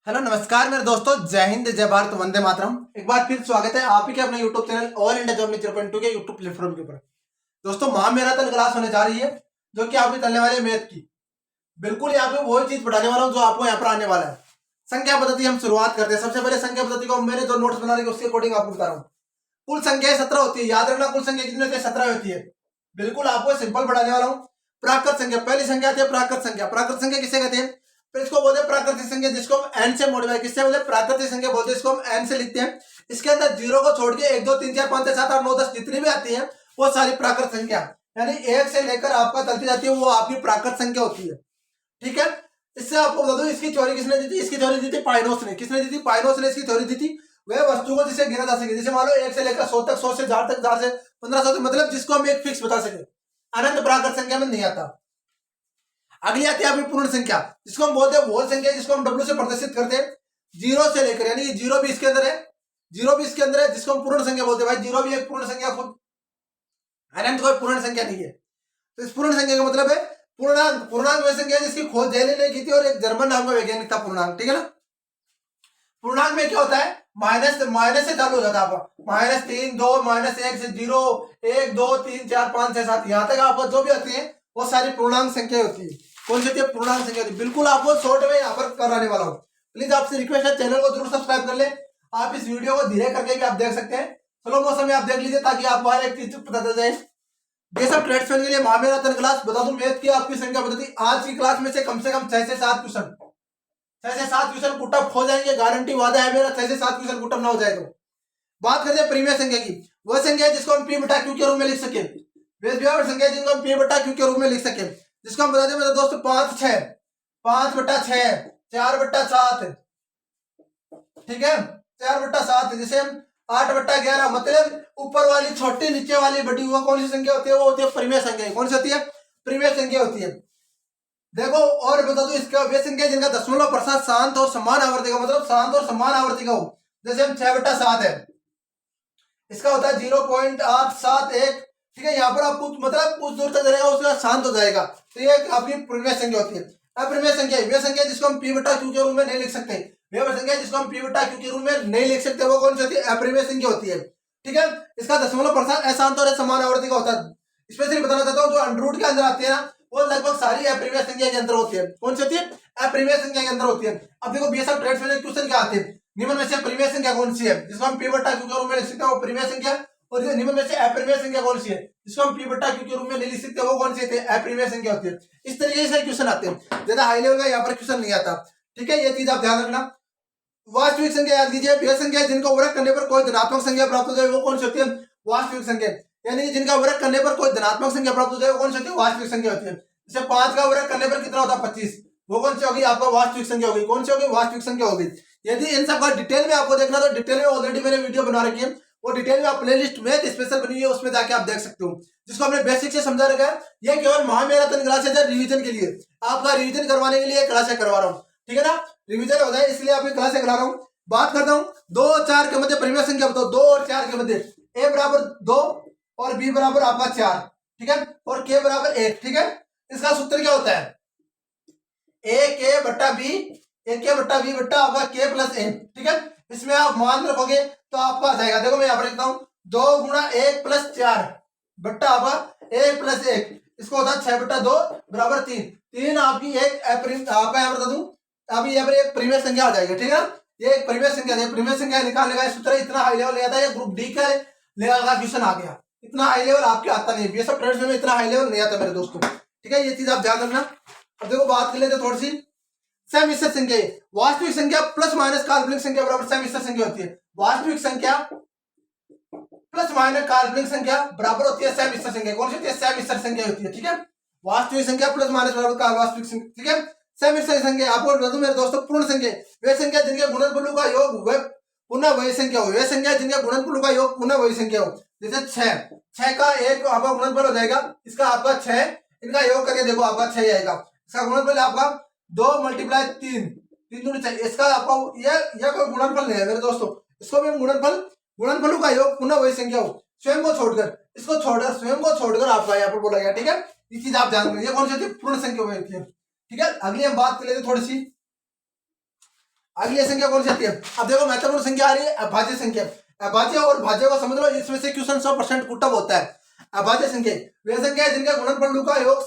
Hello नमस्कार मेरे दोस्तों, जय हिंद, जय भारत, वंदे मातरम। एक बार फिर स्वागत है आप ही के अपने YouTube channel all India job 0.2 के यूट्यूब प्लेटफॉर्म के ऊपर। दोस्तों, महामैराथन क्लास होने जा रही है जो कि आपकी चलने वाली है मैथ की। बिल्कुल यहाँ पे वही चीज पढ़ाने वाला हूँ जो आपको यहाँ पर आने वाला है। संख्या पद्धति हम शुरुआत करते हैं। सबसे पहले संख्या पद्धति को मैंने जो नोट्स बना रखे उसके अकॉर्डिंग आपको बता रहा हूँ। कुल संख्या 17 होती है, याद रखना। कुल संख्या कितनी होती है? 17 होती है। बिल्कुल आपको सिंपल पढ़ाने वाला हूँ। प्राकृत संख्या, पहली संख्या आती है प्राकृत संख्या। प्राकृत संख्या किसे कहते हैं? फिर इसको बोलते हैं प्राकृतिक संख्या, जिसको हम एन से मॉडिफाई, किससे बोलते हैं? प्राकृतिक संख्या बोलते हैं, इसको हम एन से लिखते हैं। इसके अंदर जीरो को छोड़ के 1 2 3 4 5 6 7 8 9 10 जितनी भी आती है वो सारी प्राकृत संख्या, यानी एक से लेकर आपका चलती जाती है, वो आपकी प्राकृत संख्या होती है। ठीक है। इससे आपको बता दूं, इसकी थ्योरी किसने दी थी? इसकी थ्योरी दी थी पाइनोस ने। किसने दी थी? पाइनोस ने इसकी थ्योरी दी थी। वह वस्तु को जिसे गिना जा सके, जैसे मान लो 1 से लेकर 100 तक, 100 से 1000 तक, 1000 से 1500 तक, मतलब जिसको हम एक फिक्स बता सके। अनंत प्राकृत संख्या में नहीं आता। अगली आती है आपकी पूर्ण संख्या, जिसको हम बोलते हैं होल संख्या, जिसको हम डब्ल्यू से प्रदर्शित करते हैं। जीरो से लेकर, यानी जीरो भी इसके अंदर है, जीरो भी इसके अंदर है, जिसको हम पूर्ण संख्या बोलते हैं। भाई जीरो भी एक पूर्ण संख्या खुद, अनंत कोई पूर्ण संख्या नहीं है। तो इस पूर्ण संख्या का मतलब है पूर्णांक। पूर्णांक वह संख्या जिसकी खोज जेले ने की थी, और एक जर्मन नाम का वैज्ञानिक था पूर्णांक। ठीक है ना। पूर्णांक में क्या होता है? माइनस से चालू हो जाता है आपका। -3 2 -1 से 0 1 2 3 4 5 6 7, यहाँ तक आपको जो भी आती है वो सारी पूर्णांक संख्या होती है। कौन सी होती है? पूर्णांक संख्या होती है। बिल्कुल आपको शॉर्ट में यहाँ पर कराने वाला हूँ। प्लीज आपसे रिक्वेस्ट है, चैनल को जरूर सब्सक्राइब कर ले। आप इस वीडियो को धीरे करके भी आप देख सकते हैं, स्लो मोशन में आप देख लीजिए, ताकि आपको हर एक चीज पता चल जाए। ये सब ट्रेड्समैन के लिए महामैराथन क्लास, बता दूं मैथ की आपकी संख्या पद्धति। आज की क्लास में से कम 6 से 7 क्वेश्चन, 6 से 7 क्वेश्चन पुटअप हो जाएंगे, गारंटी वादा है मेरा। 6 से 7 क्वेश्चन पुटअप ना हो जाए तो। बात करते हैं प्रीमियर संख्या की। वह संख्या जिसको हम पी बटा क्यू के रूप में लिख सके। बेसब्यावर संख्या जिनको हम पी बटा क्यू के रूप में लिख सके, जिसको हम बताते हैं मेरे दोस्त 5 6 5 बटा 6 4 बटा 7। ठीक है, 4 बटा 7, जैसे हम 8 बटा 11, मतलब ऊपर वाली छोटी नीचे वाली बड़ी, वो कौन सी संख्या होती है? वो होती है प्रीमियर संख्या। कौन सी होती है? प्रीमियर संख्या होती है। देखो और बता दो, इसका वे संख्या जिनका दशमलव प्रसाद शांत और समान आवर्ती का, मतलब शांत और समान आवर्ती का हो। जैसे हम 6 बटा 7 है, इसका होता है 0.871। ठीक है, यहाँ पर आपको मतलब कुछ दूर तक रहेगा, उसके बाद शांत हो जाएगा। तो ये आपकी प्रीमियर संख्या होती है। अब प्रीमियर संख्या, वे संख्या जिसको हम पी बटा क्यू के रूप में नहीं लिख सकते, वे संख्या जिसको हम पी बटा क्यू के रूप में नहीं लिख सकते, वो कौन सी होती है? अप्रीमियर संख्या होती है। ठीक है, इसका दशमलव प्रसाद अशांत और समान आवर्ती का होता है। स्पेशली बताना चाहता हूँ, जो अंडररूट के अंदर आती है ना, वो लगभग सारी अप्रीमियर संख्या के अंदर होती है। कौन सी होती है? अप्रीमियर संख्या के अंदर होती है। अब देखो बीएसएफ ट्रेड्स में क्वेश्चन क्या आते हैं? निम्न में से प्रीमियर संख्या कौन सी है जिसको हम पी बटा क्यू के रूप में लिख सकते हैं? वो प्रीमियर संख्या। और निम्न में से अप्रीमियर संख्या कौन सी है जिसको हम पी बटा क्यू के रूप में नहीं लिख सकते? वो कौन सी है? अप्रीमियर संख्या होती है। इस तरीके से क्वेश्चन आते हैं, ज्यादा हाई लेवल का यहाँ पर क्वेश्चन नहीं आता। ठीक है, ये चीज आप ध्यान रखना। वास्तविक संख्या याद कीजिए, वह संख्या जिनको वर्ग करने पर कोई धनात्मक संख्या प्राप्त हो जाए, वो कौन सी होती है? वास्तविक संख्या। यानी जिनका वर्ग करने पर कोई धनात्मक संख्या प्राप्त हो जाए, वो कौन सी होती है? वास्तविक संख्या होती है। जैसे 5 का वर्ग करने पर कितना होता है? 25। वो कौन सी होगी? आपका वास्तविक संख्या होगी। कौन सी होगी? वास्तविक संख्या होगी। यदि इन सब का डिटेल में आपको देखना, तो डिटेल में ऑलरेडी मैंने वीडियो बना रखी है, वो डिटेल में आप प्लेलिस्ट में स्पेशल बनी हुई है, उसमें जाके आप देख सकते हो, जिसको हमने बेसिक से समझा रखा है। ये केवल महामैराथन क्लासेज है रिवीजन के लिए, आपका रिवीजन करवाने के लिए क्लासेज करवा रहा हूँ। ठीक है ना, रिवीजन हो जाए इसलिए आपकी क्लासेज करा रहा हूँ। बात करता हूँ 2 और 4 के मध्य प्रीमियर संख्या बताओ। 2 और 4 के मध्य a बराबर 2 और b बराबर आपका 4। ठीक है, और k बराबर 1। ठीक है, इसका सूत्र क्या होता है? a k बट्टा b बट्टा आपका k प्लस a। ठीक है, इसमें आप मान रखोगे तो आपका आ जाएगा। देखो मैं यहाँ पर लिखता हूँ 2 गुणा 1 प्लस 4 बट्टा आपका 1 प्लस 1, इसको होता है 6 बट्टा 2 बराबर 3। 3 आपकी एक आपका यहाँ बता दूं, अभी यहाँ पर एक प्रीमियर संख्या आ जाएगी। ठीक है, ये एक प्रीमियर संख्या है। प्रीमियर संख्या निकालने का सूत्र इतना हाई लेवल आता है, ग्रुप डी का लेवल का क्वेश्चन आ गया। इतना हाई लेवल आपके आता नहीं, ये सब ट्रेड्स में इतना हाई लेवल नहीं आता मेरे दोस्तों। ठीक है, ये चीज आप ध्यान रखना। अब देखो बात कर लेते थोड़ी सी समिश्र संख्या। वास्तविक संख्या प्लस माइनस काल्पनिक संख्या बराबर समिश्र संख्या होती है। वास्तविक संख्या प्लस माइनस काल्पनिक संख्या बराबर होती है समिश्र संख्या। कौन सी होती है? समिश्र संख्या होती है। ठीक है, वास्तविक संख्या प्लस माइनस बराबर वास्तविक संख्या। ठीक है, समिश्र संख्या आपको बता दूं मेरे दोस्तों, पूर्ण संख्या वे संख्या जिनके गुणनफलों का योग वह पुनः वही संख्या हो। वे संख्या जिनके गुणनफलों का योग पुनः वही संख्या हो। जैसे 6 का एक आपका गुणनफल हो जाएगा, इसका आपका 6, इनका योग करके देखो आपका 6 आएगा। इसका गुणनफल आपका 2 × 3 3 दूनी 6। इसका आपका यह कोई गुणनफल नहीं है मेरे दोस्तों, इसको भी गुणनफलों का योग पुनः वही संख्या हो। स्वयं को छोड़कर, इसको छोड़कर, स्वयं को छोड़कर आपका यहाँ पर बोला गया। ठीक है, ये चीज आप ध्यान रखिए। ये कौन सी होती है? पूर्ण संख्या होती है। ठीक है, अगली हम बात कर लेते थोड़ी सी अगली संख्या कौन सी आती है? अब देखो महत्वपूर्ण संख्या आ रही है अभाज्य संख्या। अभाज्य और भाज्य को समझ लो, इसमें से क्वेश्चन 100% कुटअप होता है। अभाज्य संख्या वे संख्या है जिनका गुणनफल का योग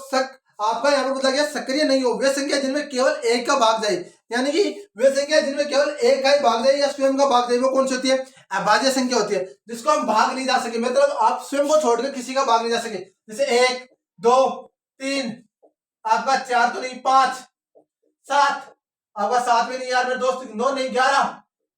आपका यहाँ पर बताया गया सक्रिय नहीं हो। वे संख्या जिनमें केवल एक का भाग जाए, यानी कि वे संख्या जिनमें केवल एक का ही भाग जाए या स्वयं का भाग जाए, वो कौन सी होती है? अभाज्य संख्या होती है, जिसको हम भाग नहीं जा सके, मतलब आप स्वयं को छोड़कर किसी का भाग नहीं जा सके। जैसे 1 2 3 आपका 4 तो नहीं, 5 7 आपका 7 भी नहीं यार मेरे दोस्त, 9 नहीं, 11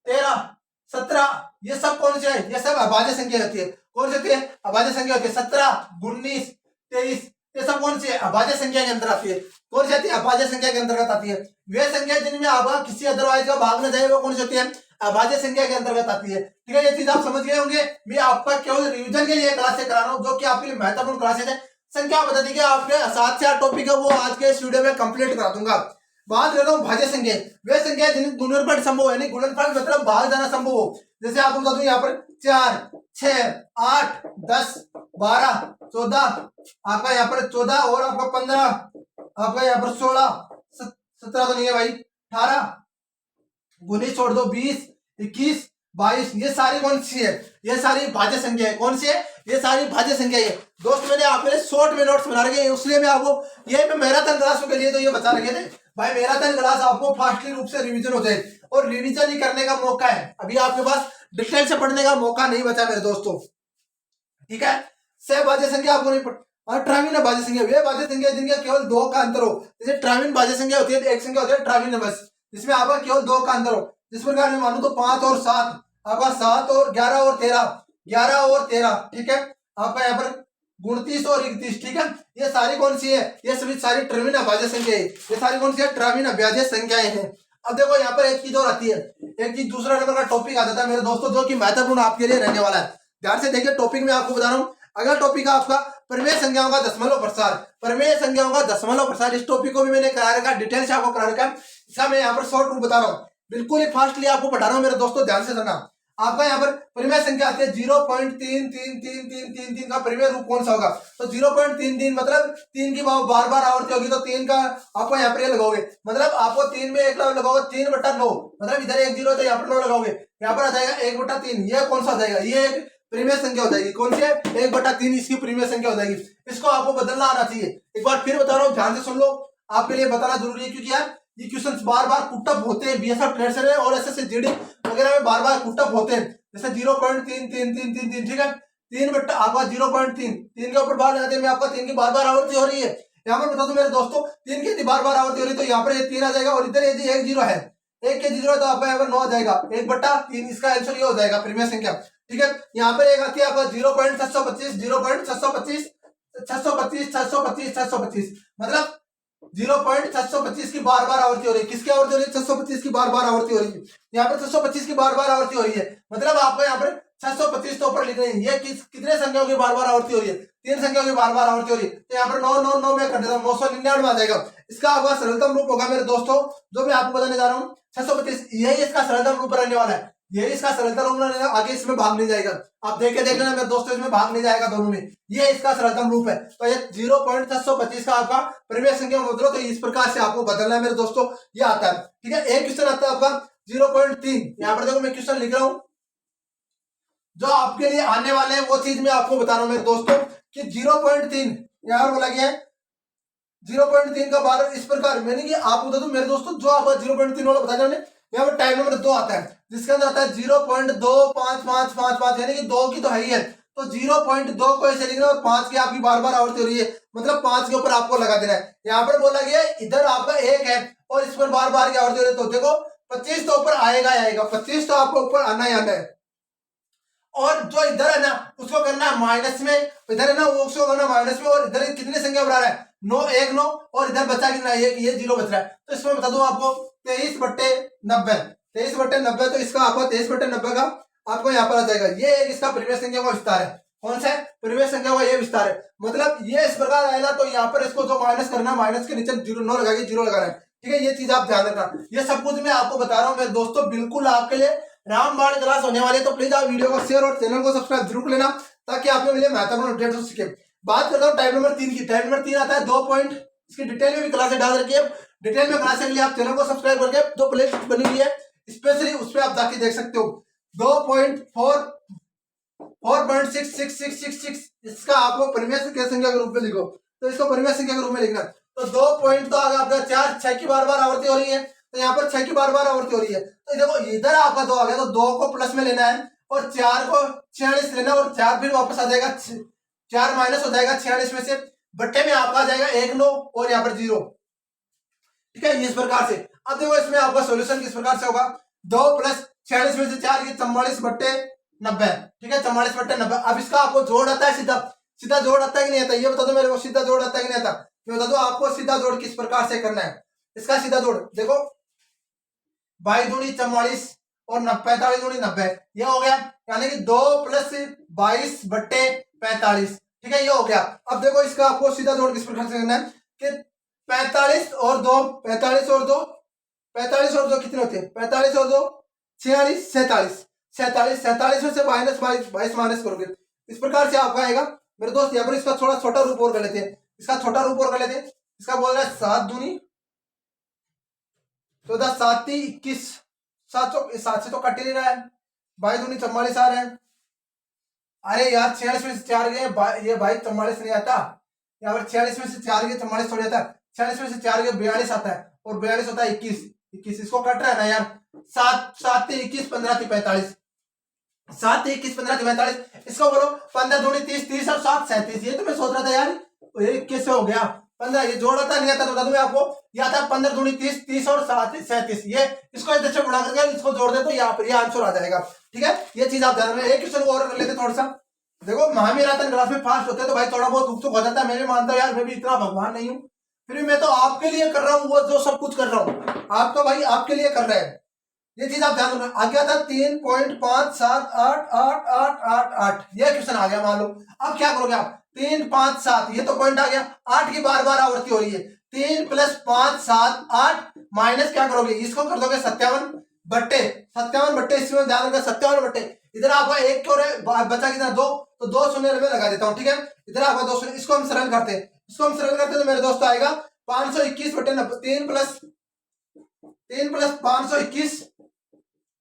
13 17, ये सब कौन से है? ये सब अभाज्य संख्या होती है। कौन सी होती है? अभाज्य संख्या होती है। 17 19 23 ये सब कौन सी है? अभाज्य संख्या के अंदर आती है। कौन सी आती है? अभाज्य संख्या के अंतर्गत आती है। वे संख्या जिनमें आपका किसी अदरवाइज का भाग न जाए, वो कौन सी होती है? अभाज्य संख्या के अंतर्गत आती है। ठीक है, ये चीज आप समझ गए होंगे। मैं आपका केवल रिवीजन के लिए क्लासेस करा रहा हूँ, जो कि आपके लिए महत्वपूर्ण क्लासेस है। संख्या बता दी कि आपके 7 से 8 टॉपिक है, वो आज के इस वीडियो में कंप्लीट करा दूंगा। बात कर रहा हूँ भाज्य संख्या, वे संख्या जिनमें गुणनफल संभव है, गुणनफल मतलब भाग जाना संभव हो। जैसे आपको बता दूं यहाँ पर 4 6 8 10 12 14 आपका यहाँ पर 14 और आपका 15 आपका यहाँ पर 16 17 तो नहीं है भाई, 18 19 छोड़ दो 20 21 22, ये सारी कौन सी है? ये सारी भाज्य संख्या है। कौन सी है? ये सारी भाज्य संख्या है। दोस्त मैंने आपके लिए शॉर्ट में नोट्स बना रखे हैं, इसलिए मैं आपको ये मैं मैराथन क्लासों के लिए तो ये बता रखे थे भाई, मैराथन क्लास आपको फास्टली रूप से रिवीजन हो जाए, और रिवीजन ही करने का मौका है। अभी आपके पास डिटेल से पढ़ने का मौका नहीं बचा मेरे दोस्तों। ठीक है, सहभाज्य संख्या आपको नहीं पढ़, और ट्रामीन भाज्य संख्या वे भाज्य संख्या जिनका केवल 2 का अंतर हो। जैसे ट्रामीन भाज्य संख्या होती है, एक संख्या होती है ट्रामीन बस, जिसमें आपका केवल 2 का अंतर हो। जिस प्रकार मैं मानू तो 5 और 7 आपका 7 और 11 और 13 11 और 13, ठीक है, आपका यहाँ पर 29 और 31। ठीक है, ये सारी कौन सी है? ये सभी सारी ट्रामीन अभाज्य संख्या है। ये सारी कौन सी है? ट्रामीन अभाज्य संख्याएं हैं। अब देखो यहाँ पर एक चीज और आती है, एक चीज दूसरा नंबर का टॉपिक आ जाता है मेरे दोस्तों, जो कि महत्वपूर्ण आपके लिए रहने वाला है। ध्यान से देखिए, टॉपिक में आपको बता रहा हूँ। अगला टॉपिक है आपका परिमेय संख्याओं का दशमलव प्रसार। परिमेय संख्याओं का दशमलव प्रसार, इस टॉपिक को भी मैंने करा रखा, डिटेल से आपको करा रखा है। इसका मैं यहाँ पर शॉर्ट रूप बता रहा हूँ, बिल्कुल ही फास्टली आपको पढ़ा रहा हूँ मेरे दोस्तों, ध्यान से सुनना। आपका यहाँ पर परिमेय संख्या आती है 0.33333 का परिमेय रूप कौन सा होगा? तो 0.33 मतलब 3 की बार बार आवर्ती होगी, तो 3 का आपको यहाँ पर ये लगाओगे, मतलब आपको 3 में 1 लगाओगे, 3/9, मतलब इधर 1 0 तो यहाँ पर 9 लगाओगे, यहाँ पर आ जाएगा 1/3। ये कौन सा हो जाएगा? ये एक परिमेय संख्या हो जाएगी। कौन सी है? 1/3 इसकी परिमेय संख्या हो जाएगी। इसको आपको बदलना आना चाहिए। एक बार फिर बता रहा हूँ, ध्यान से सुन लो, आपके लिए बताना जरूरी है, क्योंकि यार ये क्वेश्चंस बार बार पुटअप होते हैं, बीएसएफ ट्रेड से और एसएससी जीडी वगैरह में बार बार पुटअप होते हैं। जैसे 0.3333, ठीक है, 3 आपका 0.3 3 के ऊपर बार लगाते हैं, आपका 3 की बार बार आवृत्ति हो रही है। यहाँ पर बता दूं मेरे दोस्तों, 3 की बार बार आवृत्ति हो रही है, तो यहाँ पर 3 आ जाएगा, और इधर यदि 1 0 है, 1 के 0 है, तो आपका यहाँ पर 9 आ जाएगा, 1/3, इसका आंसर ये हो जाएगा परिमेय संख्या। ठीक है, यहाँ पर एक आती है आपका 0.725 0.725 625 625 625, मतलब 0.625 की बार बार आवर्ती हो रही है। किसकी आवर्ती हो रही है? 625 की बार बार आवर्ती हो रही है। यहाँ पर 625 की बार बार आवर्ती हो रही है, मतलब आपको यहाँ पर 625 तो ऊपर लिख रहे हैं। ये कितने संख्याओं की बार बार आवर्ती हो रही है? 3 संख्याओं की बार बार आवर्ती हो रही है, तो यहाँ पर 9 9 9 में कर देता हूँ, 999 आ जाएगा। इसका आपका सरलतम रूप होगा मेरे दोस्तों, जो मैं आपको बताने जा रहा हूँ, 625, यही इसका सरलतम रूप रहने वाला है। यही इसका सरलतम रूप रहने, आगे इसमें भाग नहीं जाएगा। आप देख लेना मेरे दोस्तों, इसमें भाग नहीं जाएगा दोनों में, ये इसका सरलतम रूप है। तो ये 0.625 का आपका परिमेय संख्या बदलो, तो इस प्रकार से आपको बदलना है मेरे दोस्तों, ये आता है। ठीक है, एक क्वेश्चन आता है आपका 0.3, यहाँ पर देखो मैं क्वेश्चन लिख रहा हूं, जो आपके लिए आने वाले हैं वो चीज मैं आपको बता रहा हूं मेरे दोस्तों, कि 0.3 यहाँ बोला गया है 0.3 का बार इस प्रकार, मैंने कि आपको बता दूं मेरे दोस्तों, जो आपका 0.3 वाला बताया मैंने, यहाँ पर टाइम नंबर 2 आता है, जिसके अंदर आता है 0.25555, यानी कि 2 की तो है ही है, तो 0.2 को ऐसे लिखना, और 5 की आपकी बार बार आवर्ती हो रही है, मतलब 5 के ऊपर आपको लगा देना है। यहाँ पर बोला गया इधर आपका 1 है और इस पर बार बार की आवर्ती हो रही है, तो देखो 25 तो ऊपर आएगा ही आएगा, 25 तो आपको ऊपर आना ही आना है। और जो इधर है ना उसको करना है माइनस में, इधर है ना वो उसको करना माइनस में, और इधर कितने संख्या बढ़ा रहा है? 9 1 9, और इधर बचा कितना? ये 0 बच रहा है। तो इसमें बता दूं आपको 23/90, 23/90, तो इसका आपको 23/90 का आपको यहाँ पर आ जाएगा। ये एक इसका परिमेय संख्या का विस्तार है। कौन सा है? परिमेय संख्या का ये विस्तार है, मतलब ये इस प्रकार आएगा, तो यहाँ पर इसको जो माइनस करना, माइनस के नीचे 0 9 लगा के 0 लगा रहा है। ठीक है, ये चीज आप ध्यान रखना। ये सब कुछ मैं आपको बता रहा हूँ मेरे दोस्तों, बिल्कुल आपके लिए रामबाण क्लास होने वाले, तो प्लीज आप वीडियो को शेयर और चैनल को सब्सक्राइब जरूर लेना, ताकि आपको मिले महत्वपूर्ण अपडेट हो सके। बात करता हूँ टाइप नंबर 3 की। टाइप नंबर 3 आता है 2 पॉइंट, इसकी डिटेल में भी क्लासें डाल रखी है। डिटेल में क्लासें के लिए आप चैनल को सब्सक्राइब करके जो प्लेलिस्ट बनी हुई है स्पेशली उस पर आप जाके देख सकते हो 4.66666 इसका आपको परिमेय संख्या के रूप में लिखो। तो इसको परिमेय संख्या के रूप में लिखना। तो 2 पॉइंट तो आगे आपका 4 6 की बार बार आवर्ती हो रही है, तो यहाँ पर 6 की बार बार आवर्ती हो रही है। तो देखो इधर आपका 2 आ गया, तो 2 को प्लस में लेना है और 4 को 46 लेना, और 4 फिर वापस आ जाएगा, 4 माइनस हो जाएगा 46 में से, बट्टे में आपका आ जाएगा 1 9 और यहाँ पर 0। ठीक है, इस प्रकार से। अब देखो इसमें आपका सॉल्यूशन किस प्रकार से होगा, 2 प्लस 46 में से 4 ये 44 बट्टे 90। ठीक है, 44 बट्टे 90। अब इसका आपको जोड़ आता है, सीधा सीधा जोड़ आता है कि नहीं आता, ये बता दो मेरे को, सीधा जोड़ आता है कि नहीं आता, ये बता दो आपको सीधा जोड़ किस प्रकार से करना है। इसका सीधा जोड़ देखो, 22 दूनी 44 और 45 दूनी 90, ये हो गया, यानी कि 2 प्लस 22 बट्टे 45। ठीक है, ये हो गया। अब देखो इसका आपको सीधा जोड़ किस प्रकार से करना है कि 45 और 2 45 और 2 45 और 2 कितने होते हैं, 45 और 2 46 47 47 47 में से माइनस 22 माइनस करोगे, इस प्रकार से आपका आएगा मेरे दोस्त। यहाँ पर इसका थोड़ा छोटा रूप और कर लेते हैं, इसका छोटा रूप और कर लेते हैं। इसका बोल रहा है 7 दूनी 14 7 21 7 से तो कट ही नहीं रहा है, 22 दूनी 44 आ रहे हैं। अरे यार 46 में से 4 गए, ये 22 44 नहीं आता, यहाँ पर 46 में से 4 गए 44 थोड़ी आता है, 46 में से 4 गए 42 आता है, और 42 होता है 21 21, इसको कट रहा है ना यार। 7 7 21 15 45 7 21 15 45, इसको बोलो 15 दूनी 30 30 और 7 37। ये तो मैं सोच रहा था यार ये कैसे हो गया 15, ये जोड़ आता नहीं आता, तो बता दूं मैं आपको, ये आता है 15 दूनी 30 30 और 7 37। ये इसको इधर से गुणा करके इसको जोड़ दे तो यहाँ पर ये आंसर आ जाएगा। ठीक है, ये चीज आप ध्यान में। एक क्वेश्चन और कर लेते थोड़ा सा। देखो महामेराथन क्लास में फास्ट होते हैं तो भाई थोड़ा बहुत दुख हो जाता है, मैं भी मानता हूँ यार, मैं भी इतना भगवान नहीं हूँ, फिर भी मैं तो आपके लिए कर रहा हूँ, वो जो सब कुछ कर रहा हूँ आप तो भाई आपके लिए कर रहे हैं। ये चीज आप ध्यान रखना। आ गया था 3.5788888, ये क्वेश्चन आ गया मान लो। अब क्या करोगे आप, 3 5 7, ये तो पॉइंट आ गया, 8 की बार बार आवर्ती हो रही है, 3 प्लस 5 7 8 माइनस क्या करोगे, इसको कर दोगे 57 बट्टे इसमें ध्यान रखना 57 बट्टे, इधर आपका एक क्यों बचा कितना 2, तो 2 शून्य में लगा देता हूँ। ठीक है, इधर आपका 2 शून्य, इसको हम सरल करते हैं, तो मेरे दोस्तों आएगा 521 बट्टे 90, 3 प्लस 521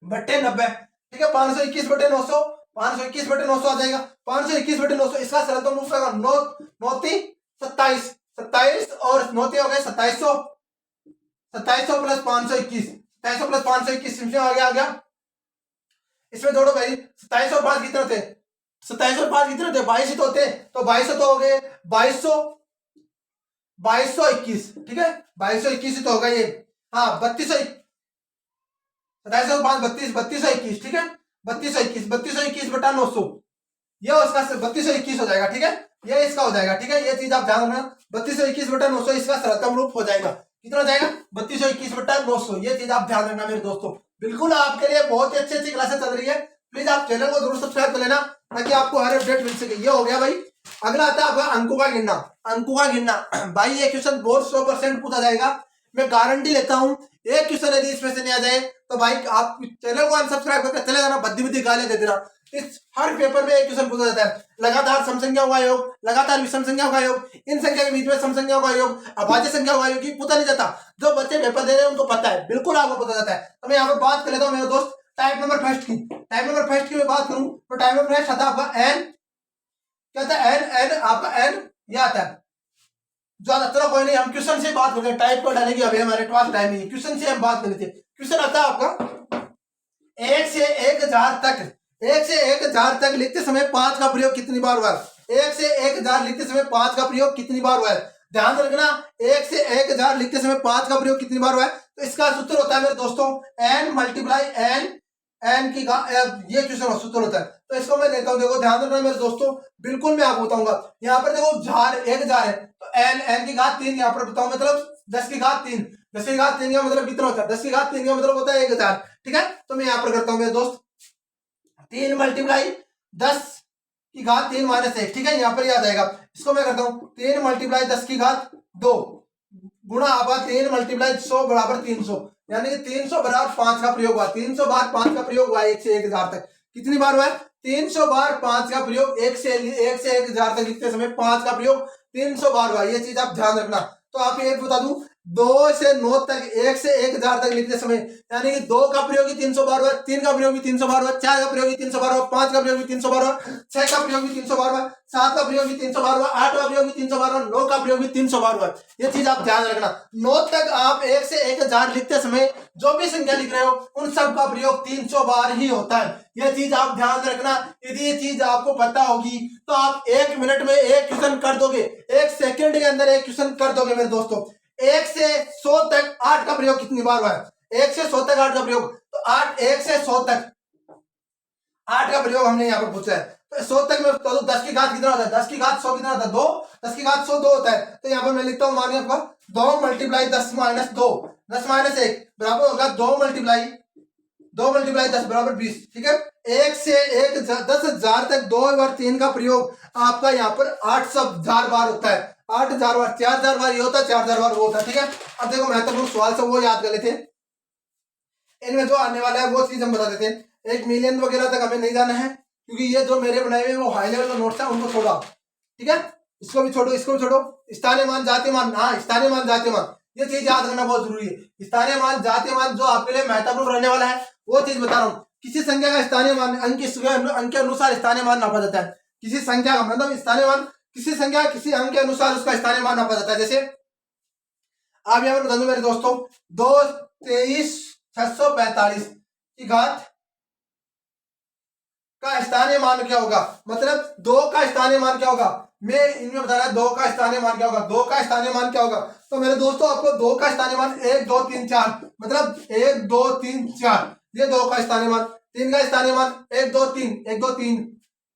बट्टे 90। ठीक है, 521 बट्टे 900, 521 बट्टे 900 आ जाएगा, 521 बट्टे 900, इसका सरल तो मूव होगा 9 9 27 27 और 9 हो गए 2700 प्लस 521 2700 प्लस 521 इसमें आ गया इसमें जोड़ो भाई, 27 और 5 कितने होते, 27 और 5 कितने होते, 22 ही तो होते, तो 2200 तो हो गए 2221। ठीक है, 2221 ही तो होगा ये, हाँ 3200 27 और 5 32 3221। ठीक है, 3221 बटा 900, ये उसका 3221 हो जाएगा। ठीक है, ये इसका हो जाएगा। ठीक है, ये चीज आप ध्यान रखना, 3221 बटा 900 इसका सरलतम रूप हो जाएगा। कितना हो जाएगा, 3221 बटा 900, ये चीज आप ध्यान रखना मेरे दोस्तों। बिल्कुल आपके लिए बहुत ही अच्छी क्लासेस चल रही है, प्लीज आप चैनल को जरूर सब्सक्राइब कर लेना ताकि आपको हर अपडेट मिल सके। ये हो गया भाई। अगला आता है आपका अंकों का गिनना। भाई ये क्वेश्चन बहुत 100% पूछा जाएगा, मैं गारंटी लेता हूँ। एक क्वेश्चन यदि इसमें से नहीं आ जाए तो भाई आप चैनल को अनसब्सक्राइब करके चले जाना, बद्दी गालियां दे देना। इस हर पेपर में एक क्वेश्चन पूछा जाता है, लगातार सम संख्याओं का योग, लगातार विषम संख्याओं का योग, इन संख्या के बीच में सम संख्याओं का योग, अभाज्य संख्याओं का योग, पता नहीं जाता। जो बच्चे पेपर दे रहे हैं उनको पता है, बिल्कुल आपको पता जाता है। तो मैं यहाँ पर बात कर लेता हूँ मेरे दोस्त टाइप नंबर फर्स्ट की। मैं बात करूं तो टाइप नंबर फर्स्ट आता है आपका एन, क्या आता है एन आपका एन, ये आता है ज्यादा। चलो कोई नहीं, हम क्वेश्चन से बात करते हैं, टाइप को डालेंगे अभी हमारे पास टाइम नहीं है, क्वेश्चन से हम बात कर लेते हैं। क्वेश्चन आता है आपका 1 से 1000 तक लिखते समय 5 का प्रयोग कितनी बार हुआ है। 1 से 1000 लिखते समय 5 का प्रयोग कितनी बार हुआ है, ध्यान रखना। 1 से 1000 लिखते समय 5 का प्रयोग कितनी बार हुआ है, तो इसका सूत्र होता है मेरे दोस्तों n मल्टीप्लाई n की ये क्वेश्चन सूत्र होता है। तो इसको मैं देता हूं, देखो ध्यान रखना मेरे दोस्तों, बिल्कुल मैं आपको बताऊंगा। यहाँ पर देखो जार 1000 है तो n की घात 3 यहाँ पर बताऊं, मतलब 10 की घात 3 का मतलब कितना होता है, 10 की घात 3 का मतलब होता है 1000। ठीक है, तो मैं यहाँ पर करता हूँ मेरे दोस्त 3 मल्टीप्लाई 10 की घात 3 माइनस 1। ठीक है, यहाँ पर याद आएगा। इसको मैं करता हूँ 3 मल्टीप्लाई 10 की घात 2 गुणा आपका 3 मल्टीप्लाई 100 बराबर 300, यानी कि 300 बराबर 5 का प्रयोग हुआ। 300 बार 5 का प्रयोग हुआ 1 से 1000 तक, कितनी बार हुआ है 300 बार 5 का प्रयोग, 1 से 1000 तक लिखते समय 5 का प्रयोग 300 बार हुआ। ये चीज आप ध्यान रखना। तो आप ये बता दूं 2 से 9 तक, 1 से 1000 तक लिखते समय, यानी कि 2 का प्रयोग भी 312 हुआ, 3 का प्रयोग भी 312 हुआ, 4 का प्रयोग भी 312 हुआ, 5 का प्रयोग भी 312 हुआ, 6 का प्रयोग भी 312 हुआ, 7 का प्रयोग भी 312 हुआ, 8 का प्रयोग भी 312 हुआ, 9 का प्रयोग भी 312 हुआ। ये चीज आप ध्यान रखना। 9 तक आप 1 से 1000 लिखते समय जो भी संख्या लिख रहे हो उन सब का प्रयोग 300 बार ही होता है। ये चीज आप ध्यान रखना। यदि ये चीज आपको पता होगी तो आप 1 मिनट में एक क्वेश्चन कर दोगे, 1 सेकंड के अंदर एक क्वेश्चन कर दोगे मेरे दोस्तों। 1 से 100 तक 8 का प्रयोग कितनी बार हुआ है? 1 से 100 तक 8 का प्रयोग, तो 8 1 से 100 तक 8 का प्रयोग हमने यहाँ पर पूछा है। तो 100 तक में तो 10 की घात कितना होता है? 10 की घात 100 कितना होता है? 2। 10 की घात 100 2 होता है। तो यहाँ पर मैं लिखता हूँ, मानिए आपका 2 मल्टीप्लाई 10 माइनस 2, 10 माइनस 1 बराबर होगा 2 मल्टीप्लाई 10 बराबर 20। ठीक है, 1 से 10,000 तक 2 और 3 का प्रयोग आपका यहाँ पर 8,000 बार होता है। 8,000 बार, 4,000 बार ये होता है, 4,000 बार वो होता है। ठीक है, अब देखो महत्वपूर्ण सवाल से वो याद कर लेते हैं। इनमें जो आने वाला है वो चीज हम बता देते हैं। 1 मिलियन वगैरह तक हमें नहीं जाना है, क्योंकि ये जो मेरे बनाए हुए वो हाई लेवल का नोट्स है, उनको छोड़ो। ठीक है, इसको भी छोड़ो, इसको भी छोड़ो। स्थानीय मान जातीय मान, हाँ स्थानीय मान जातीय मान, ये चीज याद करना बहुत जरूरी है। स्थानीय मान जातीय मान जो आपके लिए महत्वपूर्ण रहने वाला है वो चीज बता रहा हूँ। किसी संख्या का स्थानीय मान अंक के अनुसार स्थानीय मान नापा जाता है। किसी संख्या का मतलब स्थानीय मान किसी संख्या किसी अंक के अनुसार उसका स्थानीय मान नापा जाता है। जैसे आप यहाँ पर बता दो मेरे दोस्तों, 223,645 की घात का स्थानीय मान क्या होगा? मतलब 2 का स्थानीय मान क्या होगा? मैं इनमें बता रहा 2 का स्थानीय मान क्या होगा? 2 का स्थानीय मान क्या होगा? तो मेरे दोस्तों आपको 2 का स्थानीय मान 1 2 3 4, मतलब 1 2 3 4, ये 2 का स्थानीय मान। 3 का स्थानीय मान 1 2 3 1 2 3।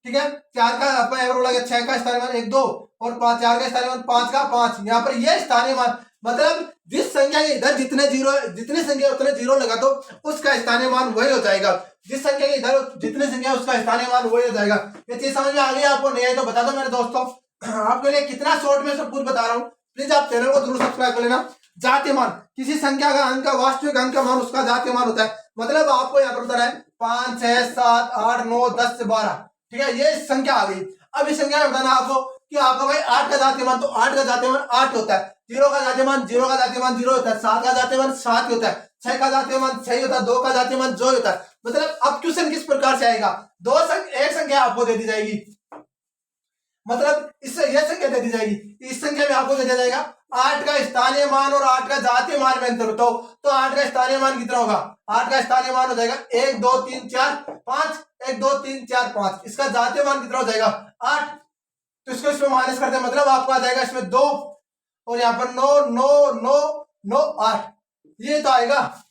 ठीक है, 4 का आपका एवरो लगे, 6 का स्थानीय मान 1 2, और 5 4 का स्थानीय मान 5 का 5। यहाँ पर ये स्थानीय मान मतलब जिस संख्या के इधर जितने संख्या उतने जीरो लगा दो उसका स्थानीय मान वही हो जाएगा। जिस संख्या के इधर जितने संख्या उसका स्थानीय मान वही हो जाएगा। ये चीज समझ में आ गई आपको? नहीं है तो बता दो मेरे दोस्तों। आपके लिए कितना शॉर्ट में सब कुछ बता रहा हूँ, प्लीज आप चैनल को जरूर सब्सक्राइब कर लेना। जातीय मान किसी संख्या का अंक का वास्तविक अंक का मान उसका जातीय मान होता है। मतलब आपको यहाँ पर बताना है 5 6 7 8 9 10 से 12। ठीक है, ये संख्या आ गई। अब इस संख्या में बताना आपको कि आपका भाई 8 का जातीय मान, तो 8 का जातीय मान 8 होता है। 0 का जातीय मान 0 का जातीय मान 0 होता है। 7 का जातीय मान 7 होता है। 6 का जातीय मान 6 होता है। 2 का जातीय मान 2 होता है। मतलब अब क्वेश्चन किस प्रकार से आएगा? एक संख्या आपको दे दी जाएगी, मतलब इससे यह संख्या दे दी जाएगी, इस संख्या में आपको दे दिया जाएगा 8 का स्थानीय मान और 8 का जातीय मान में अंतर बताओ। तो 8 का स्थानीय मान कितना होगा? 8 का स्थानीय मान हो जाएगा 1 2 3 4 5, 1 2 3 4 5। इसका जातीय मान कितना हो जाएगा? 8। तो इसको इसमें माइनस करते हैं, मतलब आपको आ जाएगा इसमें 2, और यहाँ पर 9 9 9 9 8, ये तो आएगा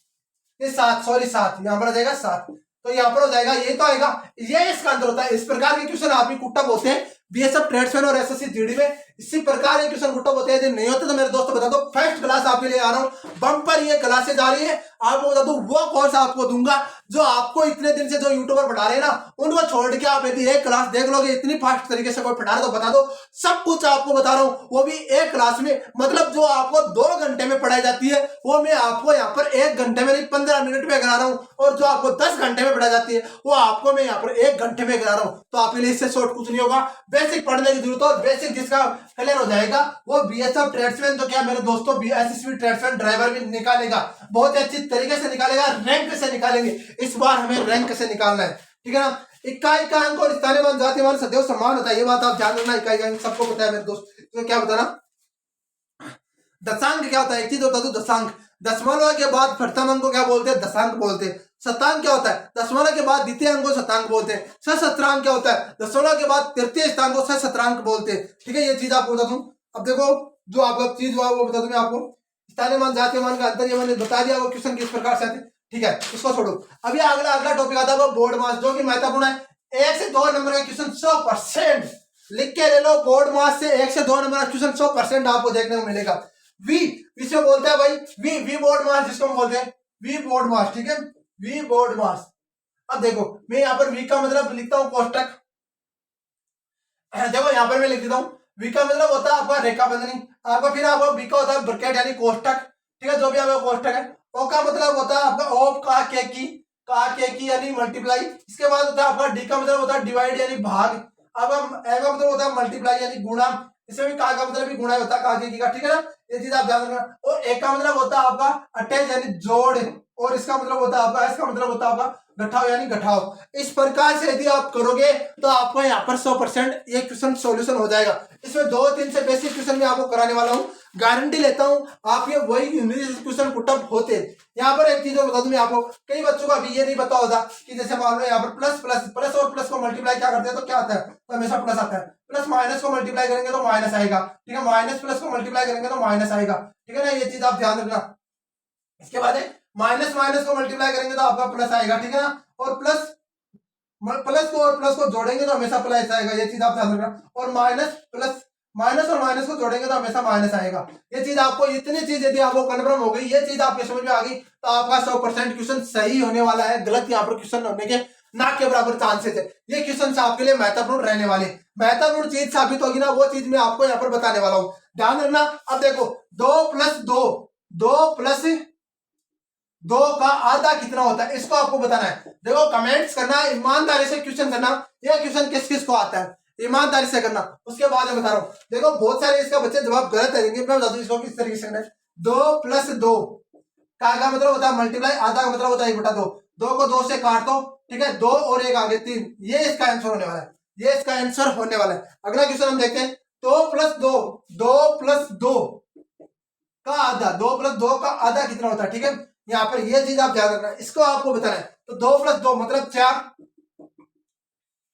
ये 7, सॉरी 7, यहाँ पर आ जाएगा 7। तो यहाँ पर हो जाएगा, ये तो आएगा, ये इसका अंतर होता है। इस प्रकार के क्वेश्चन आप ही कुट्टा बोलते हैं बीएसएफ ट्रेड्समैन और एसएससी जीडी में। इसी प्रकार के क्वेश्चन कुट्टा बोलते हैं। यदि नहीं होते तो मेरे दोस्तों बता दो, फर्स्ट क्लास आपके लिए आ रहा हूँ, बम्पर ये क्लासेज आ रही है। आपको बता दो वो कोर्स आपको दूंगा जो आपको इतने दिन से जो यूट्यूबर पढ़ा रहे हैं ना, उनको छोड़ के आप यदि एक क्लास देख लोगे, इतनी फास्ट तरीके से कोई पढ़ा रहा तो बता दो सब कुछ आपको बता रहा हूँ, वो भी एक क्लास में। मतलब जो आपको 2 घंटे में पढ़ाई जाती है वो मैं आपको यहाँ पर 1 घंटे में नहीं 15 मिनट में करा रहा हूँ, और जो आपको 10 घंटे में पढ़ाई जाती है वो आपको मैं यहाँ पर 1 घंटे में करा रहा हूँ। तो आपके लिए इससे शॉर्ट कुछ नहीं होगा। बेसिक पढ़ने की जरूरत हो, बेसिक जिसका क्लियर हो जाएगा वो बीएसएफ ट्रेड्समैन, तो क्या मेरे दोस्तों एसएससी ट्रेड्समैन ड्राइवर भी निकालेगा, बहुत अच्छी तरीके से निकालेगा, रैंक से निकालेंगे। इस बार हमें रैंक से निकालना है, ठीक है ना। इकाई का अंक और स्थानीय मान जातीय मान सदैव समान होता है, ये बात आप जान लेना। इकाई का अंक सबको पता है मेरे दोस्त, तो क्या बताना। दशांक क्या होता है? एक चीज होता है दशांक, दशमलव के बाद प्रथम अंक को क्या बोलते हैं? दशांक बोलते हैं। शतांक क्या होता है? दशमलव के बाद द्वितीय अंक को शतांक बोलते हैं। सहस्त्रांक क्या होता है? दशमलव के बाद तृतीय स्थान को सहस्त्रांक बोलते हैं। ठीक है, ये चीज आपको बता दूं। अब देखो जो आपका चीज हुआ वो बता दूं मैं आपको। स्थानीय मान जातीय मान का अंतर ये मैंने बता दिया, वो क्वेश्चन किस प्रकार से आते। ठीक है, इसको छोड़ो। अभी अगला टॉपिक आता है वो बोर्ड मास, जो कि महत्वपूर्ण है। 1 से 2 नंबर का क्वेश्चन 100% लिख के ले लो। बोर्ड मास से 1 से 2 नंबर का क्वेश्चन 100% आपको देखने को मिलेगा। वी इसमें बोलते हैं भाई वी बोर्ड मास, जिसको हम बोलते हैं वी बोर्ड मास। ठीक है, वी बोर्ड मास। अब देखो मैं यहाँ पर वी का मतलब लिखता हूँ कोष्टक। देखो यहाँ पर मैं लिख देता हूँ, वी का मतलब होता है आपका रेखा बंधनी, आपका फिर आपका वी का होता है ब्रैकेट यानी कोष्टक। ठीक है, जो भी आपका कोष्टक है। ओ का मतलब होता है आपका ऑफ का के की यानी मल्टीप्लाई। इसके बाद होता है आपका डी का मतलब होता है डिवाइड यानी भाग। अब हम ए का मतलब होता है मल्टीप्लाई यानी गुणा। इसमें भी का मतलब भी गुणा होता है का के की का। ठीक है ना, ये चीज आप ध्यान रखना। और एक का मतलब होता है आपका अटैच यानी जोड़, और इसका मतलब होता है आपका, इसका मतलब होता है आपका घटाओ यानी घटाओ। इस प्रकार से यदि आप करोगे तो आपको यहाँ पर 100% ये क्वेश्चन सॉल्यूशन हो जाएगा। इसमें 2-3 से बेसिक क्वेश्चन मैं आपको कराने वाला हूँ, गारंटी लेता हूँ आप ये वही इंग्लिश क्वेश्चन पुटअप होते। यहाँ पर एक चीज और बता दूं मैं आपको, कई बच्चों को अभी ये नहीं पता होता कि जैसे मान लो यहाँ पर प्लस प्लस प्लस और प्लस को मल्टीप्लाई क्या करते हैं तो क्या आता है, तो हमेशा प्लस आता है। प्लस माइनस को मल्टीप्लाई करेंगे तो माइनस आएगा, ठीक है, माइनस प्लस को मल्टीप्लाई करेंगे तो माइनस आएगा, ठीक है ना, ये चीज आप ध्यान रखना। इसके बाद है माइनस माइनस को मल्टीप्लाई करेंगे तो आपका प्लस आएगा, ठीक है ना, और प्लस प्लस को और प्लस को जोड़ेंगे तो हमेशा प्लस आएगा, ये चीज आप ध्यान रखना। और माइनस प्लस माइनस और माइनस को जोड़ेंगे तो हमेशा माइनस आएगा। ये चीज आपको, इतनी चीज यदि आपको कन्फर्म हो गई, ये चीज आपके समझ में आ गई तो आपका 100% क्वेश्चन सही होने वाला है। गलत यहाँ पर क्वेश्चन होने के ना के बराबर चांसेस है। ये क्वेश्चन आपके लिए महत्वपूर्ण रहने वाले, महत्वपूर्ण चीज साबित होगी ना, वो चीज मैं आपको यहाँ पर बताने वाला हूँ, ध्यान रखना। अब देखो 2+2, 2+2 का आधा कितना होता है, इसको आपको बताना है। देखो कमेंट्स करना, ईमानदारी से क्वेश्चन करना, ये क्वेश्चन किस किस को आता है ईमानदारी से करना, उसके बाद मैं बता रहा हूँ। देखो बहुत सारे इसका बच्चे जवाब गलत देंगे, मैं बता दूं इसको किस तरीके से करना है। 2+2 का मतलब होता है मल्टीप्लाई, आधा का मतलब होता है 1/2। 2 को 2 से काट दो, ठीक है, 2 और 1 आगे 3, ये इसका आंसर होने वाला है, ये इसका आंसर होने वाला है। अगला क्वेश्चन हम देखते हैं, 2+2, 2+2 का आधा, 2+2 का आधा कितना होता है, ठीक है, यहाँ पर ये चीज आप ध्यान रखना, इसको आपको बताना है। तो 2+2 मतलब 4,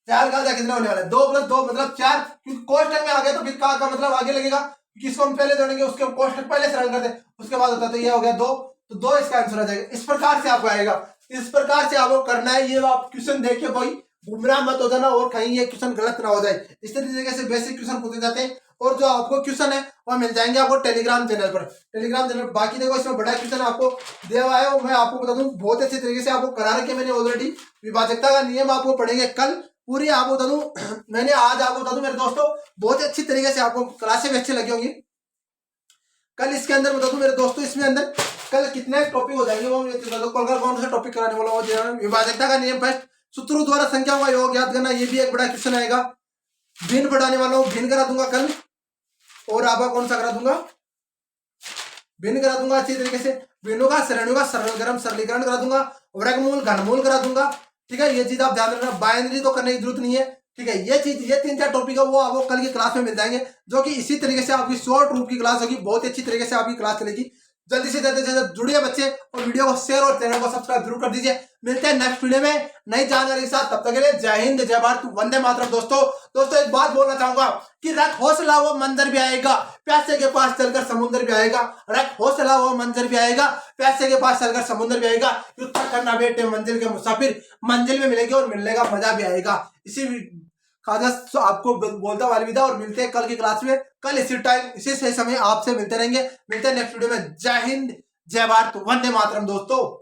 4 का आधा कितना होने वाला है, 2+2 मतलब 4, क्योंकि कोष्टक में आ गया तो फिर का मतलब आगे लगेगा, क्योंकि इसको हम पहले जोड़ेंगे, उसके कोष्टक पहले से रन कर दे, उसके बाद होता है, तो ये हो गया 2, तो 2 इसका आंसर आ जाएगा। इस प्रकार से आपको आएगा, इस प्रकार से आपको करना है। ये आप क्वेश्चन देखिए भाई, गुमराह मत हो जाना और कहीं ये क्वेश्चन गलत ना हो जाए। इस तरीके से बेसिक क्वेश्चन पूछे जाते हैं, और जो आपको क्वेश्चन है वो मिल जाएंगे आपको टेलीग्राम चैनल पर, टेलीग्राम चैनल। बाकी देखो इसमें बड़ा क्वेश्चन आपको दिया हुआ है, वो मैं आपको बता दूं बहुत अच्छे तरीके से आपको करा रखे मैंने ऑलरेडी। विभाजकता का नियम आपको पढ़ेंगे कल, पूरी आपको बता दूं मैंने आज आपको बता दूं मेरे दोस्तों, बहुत अच्छी तरीके से आपको क्लासें भी अच्छी लगी होंगी। कल इसके अंदर बता दूं मेरे दोस्तों, इसमें अंदर कल कितने टॉपिक हो जाएंगे वो कल कौन सा टॉपिक कराने वाला वो विभाजकता का नियम, फर्स्ट सूत्रों द्वारा संख्याओं का योग याद करना, ये भी एक बड़ा क्वेश्चन आएगा। भिन्न बढ़ाने वाला हूं, भिन्न करा दूंगा कल, और आपका कौन सा करा दूंगा, भिन्न करा दूंगा अच्छी तरीके से, भिन्नों का श्रेणियों का सरलीकरण करा दूंगा, वर्गमूल घनमूल करा दूंगा, ठीक है, ये चीज आप ध्यान रखना। बाइनरी तो करने की जरूरत नहीं है, ठीक है, ये चीज, ये 3-4 टॉपिक है वो आपको कल की क्लास में मिल जाएंगे, जो कि इसी तरीके से आपकी शॉर्ट रूप की क्लास होगी, बहुत अच्छी तरीके से आपकी क्लास चलेगी। जल्दी से जल्दी जुड़िए बच्चे, और वीडियो को शेयर और चैनल को सब्सक्राइब जरूर कर दीजिए। मिलते हैं नेक्स्ट वीडियो में नई जानकारी के साथ, तब तक के लिए जय हिंद, जय भारत, वंदे मातरम। दोस्तों एक बात बोलना चाहूंगा कि रख हौसला वो मंजर भी आएगा, प्यासे के पास चलकर समुद्र भी आएगा। रख हौसला वो मंजर भी आएगा, प्यासे के पास चलकर समुद्र भी आएगा। युद्ध करना बेटे मंजिल के मुसाफिर, मंजिल में मिलेगी और मिलने का मजा भी आएगा। इसी खाजा आपको बोलता हुआ अलविदा, और मिलते हैं कल की क्लास में, कल इसी टाइम इसी सही समय आपसे मिलते रहेंगे। मिलते हैं नेक्स्ट वीडियो में। जय हिंद, जय भारत, वंदे मातरम दोस्तों।